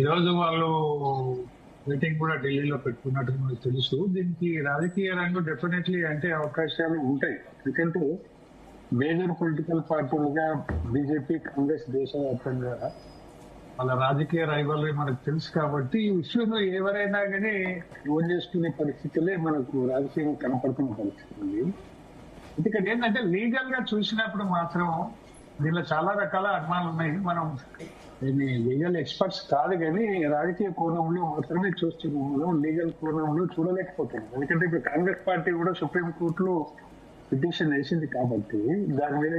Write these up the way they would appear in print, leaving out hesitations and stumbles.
ఈరోజు వాళ్ళు మీటింగ్ కూడా ఢిల్లీలో పెట్టుకున్నట్టు మనకు తెలుసు. దీనికి రాజకీయ రంగం డెఫినెట్లీ అంటే అవకాశాలు ఉంటాయి. ఎందుకంటే మేజర్ పొలిటికల్ పార్టీలుగా బీజేపీ, కాంగ్రెస్ దేశవ్యాప్తంగా వాళ్ళ రాజకీయ రైవల్రీ మనకు తెలుసు కాబట్టి ఈ విషయంలో ఎవరైనా కానీ ఓన్ చేసుకునే పరిస్థితులే మనకు రాజకీయంగా కనపడుతున్న పరిస్థితి ఉంది. ఇక్కడ ఏంటంటే లీగల్ గా చూసినప్పుడు మాత్రం దీనిలో చాలా రకాల అనుమానాలు ఉన్నాయి. మనం దీన్ని లీగల్ ఎక్స్పర్ట్స్ కాదు కానీ రాజకీయ కోణంలో మాత్రమే చూస్తున్నాము, లీగల్ కోణంలో చూడలేకపోతున్నాం. ఎందుకంటే ఇప్పుడు కాంగ్రెస్ పార్టీ కూడా సుప్రీంకోర్టులో పిటిషన్ వేసింది కాబట్టి దాని మీద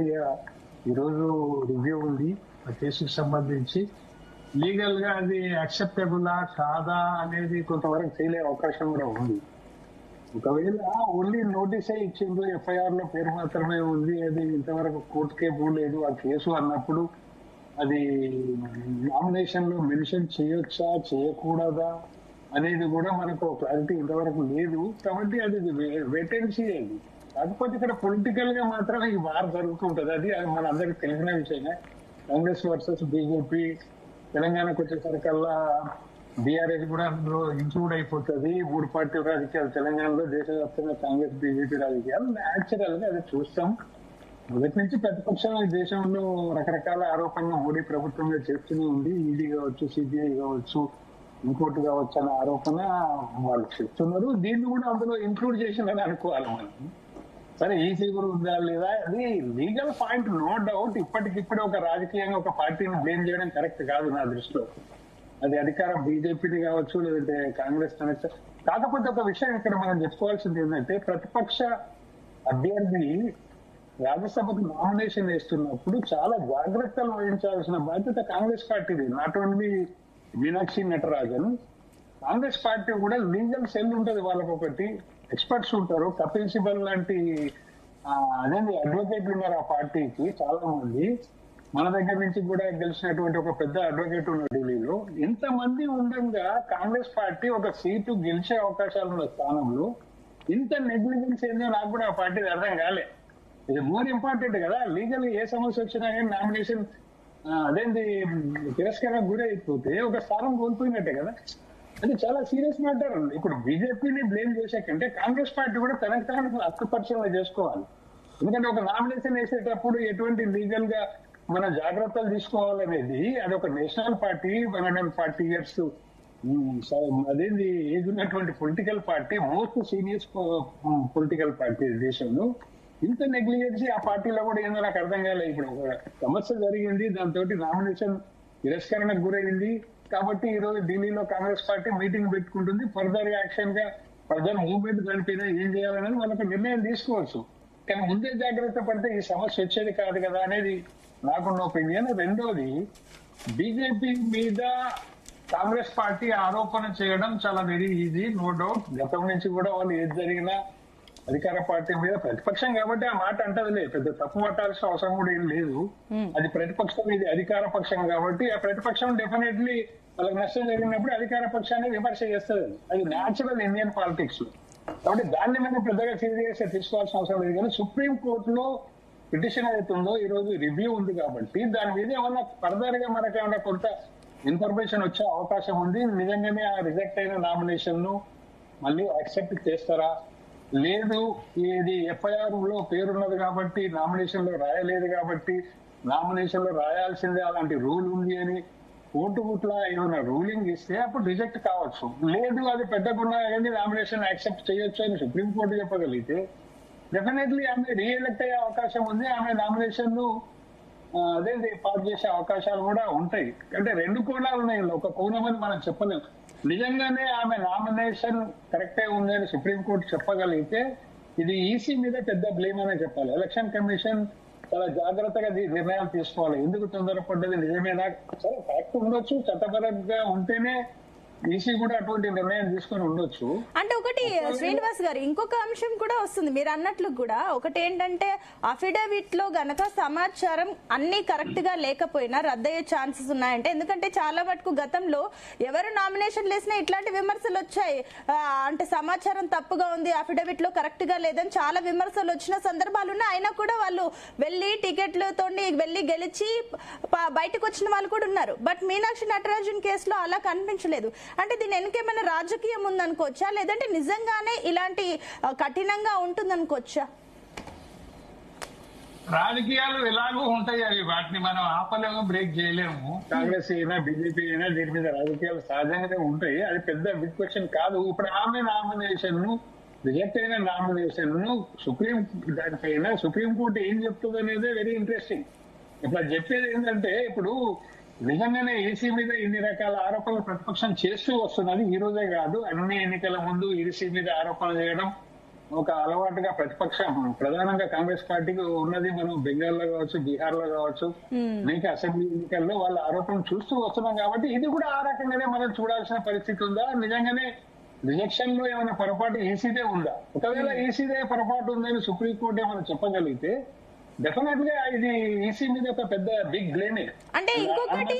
ఈరోజు రివ్యూ ఉంది. ఆ కేసుకు సంబంధించి లీగల్ గా అది అక్సెప్టబులా కాదా అనేది కొంతవరకు తేలే అవకాశం కూడా ఉంది. ఒకవేళ ఓన్లీ నోటీసే ఇచ్చిండ్రు, ఎఫ్ఐఆర్ లో పేరు మాత్రమే ఉంది, అది ఇంతవరకు కోర్టుకే పోలేదు ఆ కేసు అన్నప్పుడు అది నామినేషన్ లో మెన్షన్ చేయొచ్చా చేయకూడదా అనేది కూడా మనకు క్లారిటీ ఇంతవరకు లేదు. కాబట్టి అది వెటెన్సీ అది. కాకపోతే ఇక్కడ పొలిటికల్ గా మాత్రం ఈ వార్ జరుగుతుంటది. అది మన అందరికి తెలిసిన విషయమే. Congress versus BJP. తెలంగాణకు వచ్చేసరికల్లా బీఆర్ఎస్ కూడా అందులో ఇంక్లూడ్ అయిపోతుంది. 3 పార్టీల రాజకీయాలు తెలంగాణలో, దేశవ్యాప్తంగా కాంగ్రెస్ బీజేపీ రాజకీయాలు న్యాచురల్ గా అది చూస్తాం. మొదటి నుంచి ప్రతిపక్షం ఈ దేశంలో రకరకాల ఆరోపణలు మోడీ ప్రభుత్వంగా చేస్తూనే ఉంది. ఈడీ కావచ్చు, సిబిఐ కావచ్చు, ఇంకోటి కావచ్చు అనే ఆరోపణ వాళ్ళు చెప్తున్నారు. దీన్ని కూడా అందులో ఇంక్లూడ్ చేసిందని అనుకోవాలి మనం. సరే ఈసీ కూడా ఉందా లేదా అది లీగల్ పాయింట్, నో డౌట్. ఇప్పటికిప్పుడు ఒక రాజకీయంగా ఒక పార్టీని బ్లేమ్ చేయడం కరెక్ట్ కాదు నా దృష్టిలో. అది అధికారం బీజేపీని కావచ్చు లేదంటే కాంగ్రెస్ కనెక్ట్. కాకపోతే ఒక విషయం ఇక్కడ మనం చెప్పుకోవాల్సింది ఏంటంటే ప్రతిపక్ష అభ్యర్థి రాజ్యసభకు నామినేషన్ వేస్తున్నప్పుడు చాలా జాగ్రత్తలు వహించాల్సిన బాధ్యత కాంగ్రెస్ పార్టీది. Not only Meenakshi Natarajan, Congress party కూడా లీగల్ సెల్ ఉంటది. వాళ్ళకు ఒకటి ఎక్స్పర్ట్స్ ఉంటారు. కపిల్ సిబల్ లాంటి అదేంటి అడ్వకేట్లు ఉన్నారు ఆ పార్టీకి చాలా మంది. మన దగ్గర నుంచి కూడా గెలిచినటువంటి ఒక పెద్ద అడ్వకేట్ ఉన్న ఢిల్లీలో. ఇంతమంది ఉండగా కాంగ్రెస్ పార్టీ ఒక సీటు గెలిచే అవకాశాలు ఉన్న స్థానంలో ఇంత నెగ్లిజెన్స్ ఏందో నాకు కూడా ఆ పార్టీ అర్థం కాలే. ఇది మోర్ ఇంపార్టెంట్ కదా. లీగల్ ఏ సమస్య వచ్చినా కానీ నామినేషన్ అదేంటి తిరస్కారానికి గురి అయిపోతే ఒక స్థానం కోల్పోయినట్టే కదా. అది చాలా సీరియస్ మ్యాటర్. ఇప్పుడు బీజేపీని బ్లేమ్ చేసే కంటే కాంగ్రెస్ పార్టీ కూడా తనకు తాను హక్కుపరిశీలన చేసుకోవాలి. ఎందుకంటే ఒక నామినేషన్ వేసేటప్పుడు ఎటువంటి లీగల్ గా మన జాగ్రత్తలు తీసుకోవాలనేది అది ఒక నేషనల్ పార్టీ, 140 years అదేంది ఏజ్ ఉన్నటువంటి political party, most senior political party దేశంలో. ఇంత నెగ్లిజెన్సీ ఆ పార్టీలో కూడా ఏందో నాకు అర్థం కాలేదు. ఇప్పుడు ఒక సమస్య జరిగింది, దాంతో నామినేషన్ తిరస్కరణకు గురైంది కాబట్టి ఈ రోజు ఢిల్లీలో కాంగ్రెస్ పార్టీ మీటింగ్ పెట్టుకుంటుంది. ఫర్దర్ యాక్షన్ గా ఫర్దర్ మూవ్మెంట్ దానిపైన ఏం చేయాలనేది వాళ్ళకి నిర్ణయం తీసుకోవచ్చు. కానీ ముందే జాగ్రత్త పడితే ఈ సమస్య వచ్చేది కాదు కదా అనేది నాకున్న ఒపీనియన్. రెండోది, బీజేపీ మీద కాంగ్రెస్ పార్టీ ఆరోపణ చేయడం చాలా వెరీ ఈజీ, నో డౌట్. గతం నుంచి కూడా వాళ్ళు ఏది జరిగినా అధికార పార్టీ మీద, ప్రతిపక్షం కాబట్టి ఆ మాట అంటదిలే, పెద్ద తప్పు పట్టాల్సిన అవసరం కూడా ఏం లేదు. అది ప్రతిపక్షం, ఇది అధికార పక్షం కాబట్టి ఆ ప్రతిపక్షం డెఫినెట్లీ వాళ్ళకి నష్టం జరిగినప్పుడు అధికార పక్షాన్ని విమర్శ చేస్తుంది. అది న్యాచురల్ ఇండియన్ పాలిటిక్స్ లో. కాబట్టి దాన్ని మనం పెద్దగా సీరియస్ తీసుకోవాల్సిన అవసరం లేదు. కానీ సుప్రీం కోర్టులో పిటిషన్ అవుతుందో ఈ రోజు రివ్యూ ఉంది కాబట్టి దాని మీద ఏమన్నా ఫర్దర్ గా మనకి ఏమన్నా కొంత ఇన్ఫర్మేషన్ వచ్చే అవకాశం ఉంది. నిజంగానే ఆ రిజెక్ట్ అయిన నామినేషన్ ను మళ్ళీ యాక్సెప్ట్ చేస్తారా, లేదు ఇది ఎఫ్ఐఆర్ లో పేరున్నది కాబట్టి నామినేషన్ లో రాయలేదు కాబట్టి నామినేషన్ లో రాయాల్సిందే అలాంటి రూల్ ఉంది అని కోర్టు గుట్ల ఏమైనా రూలింగ్ ఇస్తే అప్పుడు రిజెక్ట్ కావచ్చు. లేదు అది పెట్టకుండా కానీ నామినేషన్ యాక్సెప్ట్ చేయొచ్చు అని సుప్రీంకోర్టు చెప్పగలిగితే డెఫినెట్లీ ఆమె రీఎలెక్ట్ అయ్యే అవకాశం ఉంది. ఆమె నామినేషన్ ను అదేంటి పాస్ చేసే అవకాశాలు కూడా ఉంటాయి. అంటే రెండు కోణాలు ఉన్నాయి. ఒక కోణం అని మనం చెప్పలేము. నిజంగానే ఆమె నామినేషన్ కరెక్టే ఉంది అని సుప్రీంకోర్టు చెప్పగలిగితే ఇది ఈసీ మీద పెద్ద బ్లేమ్ అనే చెప్పాలి. ఎలక్షన్ కమిషన్ చాలా జాగ్రత్తగా నిర్ణయాలు తీసుకోవాలి. ఎందుకు తొందరపడ్డది నిజమేనా, సరే ఫ్యాక్ట్ ఉండొచ్చు, చట్టపరంగా ఉంటేనే ఈసీ కూడా అటువంటి నిర్ణయం తీసుకొని ఉండొచ్చు. అంటే ఒకటి శ్రీనివాస్ గారు, ఇంకొక అంశం కూడా వస్తుంది మీరు అన్నట్లు కూడా. ఒకటి ఏంటంటే అఫిడవిట్ లో గనక సమాచారం అన్ని కరెక్ట్ గా లేకపోయినా రద్దయ్యే ఛాన్సెస్ ఉన్నాయంటే, ఎందుకంటే చాలా మటుకు గతంలో ఎవరు నామినేషన్ వేసినా ఇట్లాంటి విమర్శలు వచ్చాయి. అంటే సమాచారం తప్పుగా ఉంది, అఫిడవిట్ లో కరెక్ట్ గా లేదని చాలా విమర్శలు వచ్చిన సందర్భాలు ఉన్నాయి. అయినా కూడా వాళ్ళు వెళ్లి టికెట్లతో వెళ్లి గెలిచి బయటకు వచ్చిన వాళ్ళు కూడా ఉన్నారు. బట్ మీనాక్షి నటరాజన్ కేసులో అలా కనిపించలేదు. అంటే దీని వెనకేమైనా రాజకీయం ఉందనుకోవచ్చా, లేదంటే నిజంగానే ఇలాంటి కఠినంగా ఉంటుందనుకోవచ్చా? రాజకీయాలు ఎలాగో ఉంటాయి, అవి వాటిని మనం ఆపలేము, బ్రేక్ చేయలేము. కాంగ్రెస్ అయినా బీజేపీ అయినా దీని మీద రాజకీయాలు సహజంగానే ఉంటాయి. అది పెద్ద బిగ్ క్వశ్చన్ కాదు. ఇప్పుడు ఆమె నామినేషన్ ను రిజెక్ట్ అయిన నామినేషన్ ను దానిపైన సుప్రీంకోర్టు ఏం చెప్తుంది అనేది వెరీ ఇంట్రెస్టింగ్. ఇప్పుడు అది చెప్పేది ఏంటంటే, ఇప్పుడు నిజంగానే ఈసీ మీద ఇన్ని రకాల ఆరోపణలు ప్రతిపక్షం చేస్తూ వస్తున్నది ఈ రోజే కాదు. అన్ని ఎన్నికల ముందు ఈసీ మీద ఆరోపణలు చేయడం ఒక అలవాటుగా ప్రతిపక్షం ప్రధానంగా కాంగ్రెస్ పార్టీకి ఉన్నది. మనం బెంగాల్లో కావచ్చు, బీహార్ లో కావచ్చు, అనేక అసెంబ్లీ ఎన్నికల్లో వాళ్ళ ఆరోపణలు చూస్తూ వస్తున్నాం. కాబట్టి ఇది కూడా ఆ రకంగానే మనం చూడాల్సిన పరిస్థితి ఉందా? నిజంగానే రిజెక్షన్ లో ఏమైనా పొరపాటు ఈసీదే ఉందా? ఒకవేళ ఈసీదే పొరపాటు ఉందని సుప్రీంకోర్టు ఏమైనా చెప్పగలిగితే డెఫినెట్ గా ఇది ఈసీ మీద ఒక పెద్ద బిగ్ బ్లేమే. అంటే ఇంకొకటి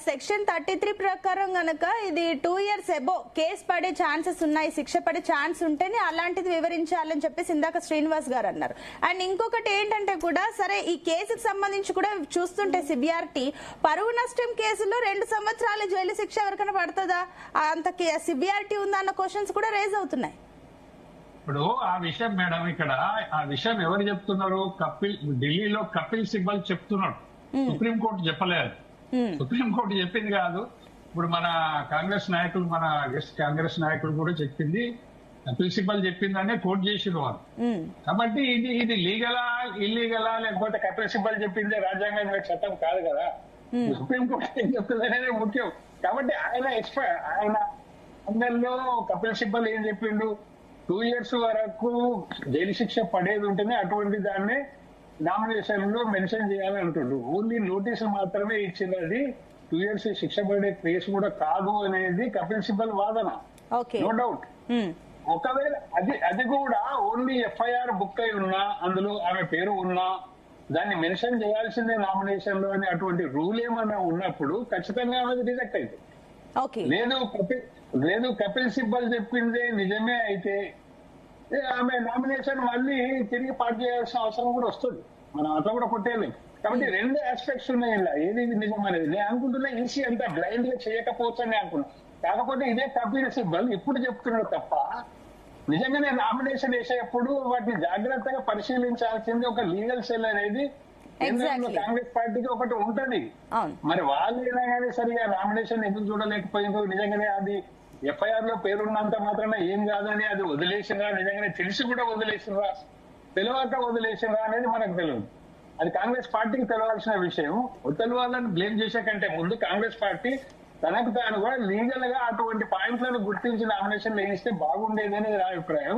సెక్షన్ 33 ప్రకారం గనక ఇది 2 years అబో కేసు పడే ఛాన్సెస్ ఉన్నాయి, శిక్ష పడే ఛాన్స్ ఉంటేనే అలాంటిది వివరించాలని చెప్పేసి ఇందాక శ్రీనివాస్ గారు అన్నారు. అండ్ ఇంకొకటి ఏంటంటే కూడా, సరే ఈ కేసుకు సంబంధించి కూడా చూస్తుంటే సిబిఆర్టీ పరువు నష్టం కేసులో 2 సంవత్సరాల జైలు శిక్ష ఎవరికైనా పడుతుందా? అంత సిబిఆర్టీ ఉందా అన్న క్వశ్చన్స్ కూడా రేజ్ అవుతున్నాయి. ఇప్పుడు ఆ విషయం మేడం, ఇక్కడ ఆ విషయం ఎవరు చెప్తున్నారు? ఢిల్లీలో కపిల్ సిబ్బల్ చెప్తున్నాడు, సుప్రీంకోర్టు చెప్పలేదు. సుప్రీంకోర్టు చెప్పింది కాదు. ఇప్పుడు మన కాంగ్రెస్ నాయకులు, మన కాంగ్రెస్ నాయకులు కూడా చెప్పింది, కపిల్ సిబ్బల్ చెప్పిందనే కోర్టు చేసిన వాళ్ళు. కాబట్టి ఇది లీగలా ఇల్లీగలా, లేకపోతే కపిల్ సిబ్బల్ చెప్పిందే రాజ్యాంగ చట్టం కాదు కదా. సుప్రీంకోర్టు ఏం చెప్తుంది అనేది ముఖ్యం. కాబట్టి ఆయన అందరిలో కపిల్ సిబ్బల్ ఏం చెప్పిండు? 2 years వరకు జైలు శిక్ష పడేది ఉంటేనే అటువంటి దాన్ని నామినేషన్ లో మెన్షన్ చేయాలని అంటుండ్రు. ఓన్లీ నోటీసులు మాత్రమే ఇచ్చినది 2 years శిక్ష పడే కేసు కూడా కాదు అనేది కపిల్ సిబ్బల్ వాదన. No doubt. ఒకవేళ అది కూడా ఓన్లీ ఎఫ్ఐఆర్ బుక్ అయి ఉన్నా, అందులో ఆమె పేరు ఉన్నా దాన్ని మెన్షన్ చేయాల్సిందే నామినేషన్ లో అని అటువంటి రూల్ ఏమన్నా ఉన్నప్పుడు ఖచ్చితంగా ఆమెది రిజెక్ట్ అయితే. లేదు కపిల్ సిబ్బల్ చెప్పిందే నిజమే అయితే ఆమె నామినేషన్ మళ్ళీ తిరిగి పార్టీ చేయాల్సిన అవసరం కూడా వస్తుంది. మనం అట్లా కూడా కొట్టేయలేం. కాబట్టి 2 ఆస్పెక్ట్స్ ఉన్నాయి ఇలా, ఏది నిజం అనేది. నేను అనుకుంటున్నా ఈసీ అంతా బ్లైండ్ గా చేయకపోవచ్చు అని అనుకున్నా. కాకపోతే ఇదే కపిల్ సిబ్బల్ ఇప్పుడు చెప్తున్నాడు తప్ప, నిజంగానే నామినేషన్ వేసేటప్పుడు వాటిని జాగ్రత్తగా పరిశీలించాల్సింది ఒక లీగల్ సెల్ అనేది కాంగ్రెస్ పార్టీకి ఒకటి ఉంటది. మరి వాళ్ళు అయినా కానీ సరిగా నామినేషన్ ఎందుకు చూడలేకపోయిందో, నిజంగానే అది ఎఫ్ఐఆర్ లో పేరున్నంత మాత్రమే ఏం కాదని అది వదిలేసినరా, నిజంగానే తెలిసి కూడా వదిలేసినరా, తెలియక వదిలేసినరా అనేది మనకు తెలియదు. అది కాంగ్రెస్ పార్టీకి తెలవాల్సిన విషయం. ఉత్తల వాళ్ళని బ్లేమ్ చేసే కంటే ముందు కాంగ్రెస్ పార్టీ తనకు తాను కూడా లీగల్ గా అటువంటి పాయింట్లను గుర్తించి నామినేషన్ వేయిస్తే బాగుండేది అనేది నా అభిప్రాయం.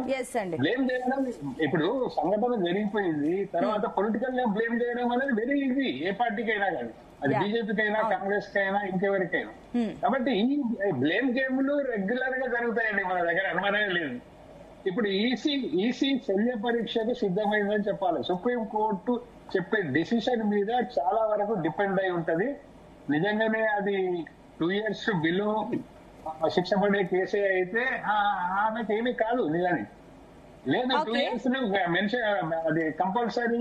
బ్లేమ్ చేయడం, ఇప్పుడు సంఘటన జరిగిపోయింది, తర్వాత పొలిటికల్ గా బ్లేమ్ చేయడం అనేది వెరీ ఈజీ ఏ పార్టీకి అయినా కానీ, అది బీజేపీకి అయినా కాంగ్రెస్ కి అయినా ఇంకెవరికైనా. కాబట్టి ఈ బ్లేమ్ గేమ్లు రెగ్యులర్ గా జరుగుతాయండి మన దగ్గర, అనుమానమే లేదు. ఇప్పుడు ఈసీ శల్య పరీక్షకు సిద్ధమైందని చెప్పాలి. సుప్రీం కోర్టు చెప్పే డిసిషన్ మీద చాలా వరకు డిపెండ్ అయి ఉంటది. నిజంగానే అది 2 years బిలో శిక్ష పడే కేసే అయితే ఆమెకి ఏమీ కాదు నిజాన్ని. లేదు 2 years మెన్షన్ అది కంపల్సరీ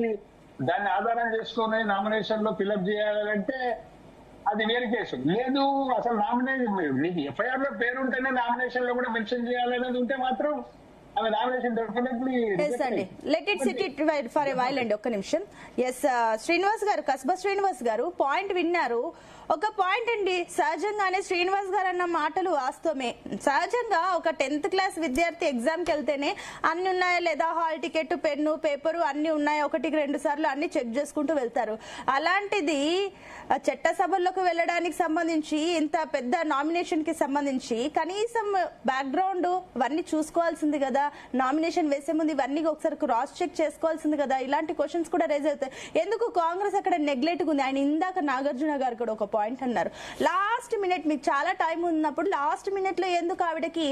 దాన్ని ఆధారం చేసుకుని నామినేషన్ లో ఫిల్అప్ చేయాలంటే అది వేరే కేసు. లేదు అసలు నామినేషన్ నీకు ఎఫ్ఐఆర్ లో పేరు ఉంటేనే నామినేషన్ లో కూడా మెన్షన్ చేయాలనేది ఉంటే మాత్రం ఆమె nomination definitely. Let it SIT it for a while అండి, ఒక్క నిమిషం. ఎస్ శ్రీనివాస్ గారు, కస్బా శ్రీనివాస్ గారు పాయింట్ విన్నారు. ఒక పాయింట్ అండి, సహజంగానే శ్రీనివాస్ గారు అన్న మాటలు వాస్తవమే. సహజంగా ఒక 10th క్లాస్ విద్యార్థి ఎగ్జామ్ కి వెళ్తేనే అన్ని ఉన్నాయా లేదా, హాల్ టికెట్, పెన్ను, పేపరు అన్ని ఉన్నాయా, 1-2 సార్లు అన్ని చెక్ చేసుకుంటూ వెళ్తారు. అలాంటిది చట్టసభల్లోకి వెళ్ళడానికి సంబంధించి, ఇంత పెద్ద నామినేషన్ కి సంబంధించి కనీసం బ్యాక్గ్రౌండ్ ఇవన్నీ చూసుకోవాల్సింది కదా. నామినేషన్ వేసే ముందు ఇవన్నీ ఒకసారి క్రాస్ చెక్ చేసుకోవాల్సింది కదా. ఇలాంటి క్వశ్చన్స్ కూడా రేజ్ అవుతాయి. ఎందుకు కాంగ్రెస్ అక్కడ నెగ్లెక్ట్ ఉంది? ఆయన ఇందాక నాగార్జున గారు కూడా ఒక పాయింట్ అన్నారు. లాస్ట్ మినిట్ మీకు చాలా టైం ఉన్నప్పుడు లాస్ట్ మినిట్ లో ఎందుకు ఆవిడకి